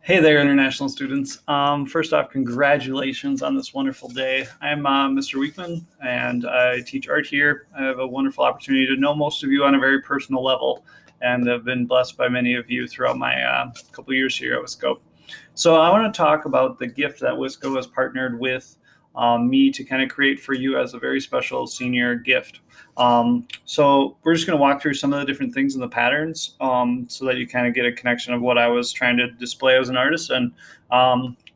Hey there, international students. First off, congratulations on this wonderful day. I'm Mr. Weekman, and I teach art here. I have a wonderful opportunity to know most of you on a very personal level, and have been blessed by many of you throughout my couple years here at Wisco. So I want to talk about the gift that Wisco has partnered with me to kind of create for you as a very special senior gift. So we're just going to walk through some of the different things in the patterns so that you kind of get a connection of what I was trying to display as an artist. And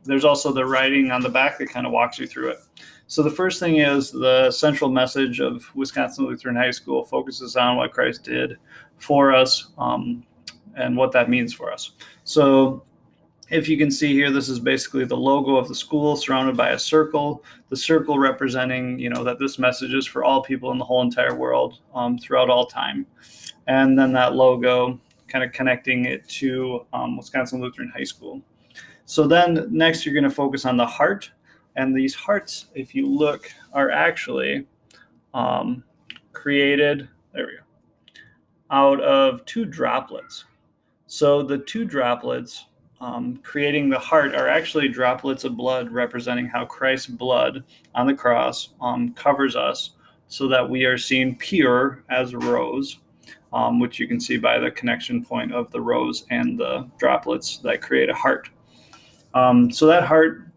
there's also the writing on the back that kind of walks you through it. So the first thing is the central message of Wisconsin Lutheran High School focuses on what Christ did for us and what that means for us. So if you can see here, this is basically the logo of the school surrounded by a circle, the circle representing, that this message is for all people in the whole entire world throughout all time. And then that logo kind of connecting it to Wisconsin Lutheran High School. So then next you're going to focus on the heart. And these hearts, if you look, are actually created, there we go, out of two droplets. So the two droplets creating the heart are actually droplets of blood representing how Christ's blood on the cross covers us so that we are seen pure as a rose, which you can see by the connection point of the rose and the droplets that create a heart. So that heart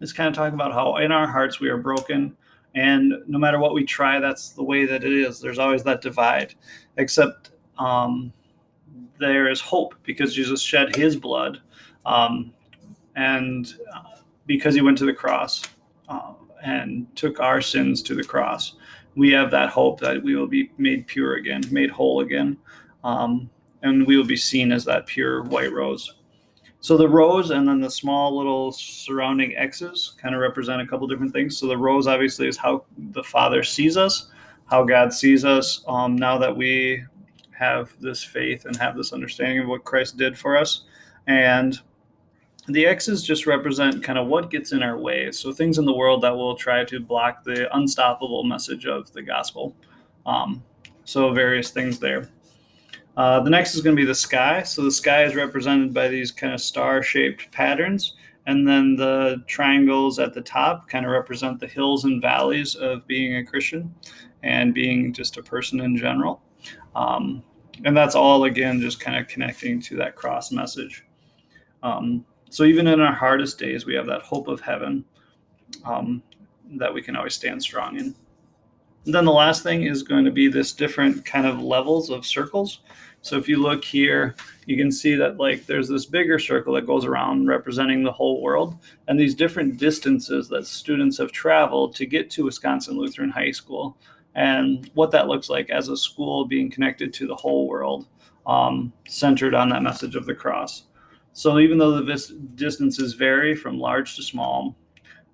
is kind of talking about how in our hearts we are broken, and no matter what we try, that's the way that it is. There's always that divide, except there is hope because Jesus shed his blood, and because he went to the cross and took our sins to the cross, we have that hope that we will be made pure again, made whole again, and we will be seen as that pure white rose. So the rose and then the small little surrounding X's kind of represent a couple different things. So the rose obviously is how the Father sees us, how God sees us now that we have this faith and have this understanding of what Christ did for us. And the X's just represent kind of what gets in our way. So things in the world that will try to block the unstoppable message of the gospel. So various things there. The next is going to be the sky. So the sky is represented by these kind of star-shaped patterns. And then the triangles at the top kind of represent the hills and valleys of being a Christian and being just a person in general. And that's all, again, just kind of connecting to that cross message. So even in our hardest days, we have that hope of heaven that we can always stand strong in. And then the last thing is going to be this different kind of levels of circles. So if you look here, you can see that there's this bigger circle that goes around representing the whole world, and these different distances that students have traveled to get to Wisconsin Lutheran High School, and what that looks like as a school being connected to the whole world, centered on that message of the cross. So even though the distances vary from large to small,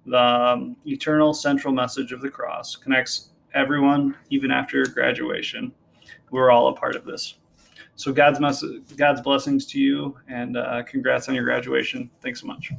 the eternal central message of the cross connects everyone, even after graduation. We're all a part of this. So God's blessings to you, and congrats on your graduation. Thanks so much.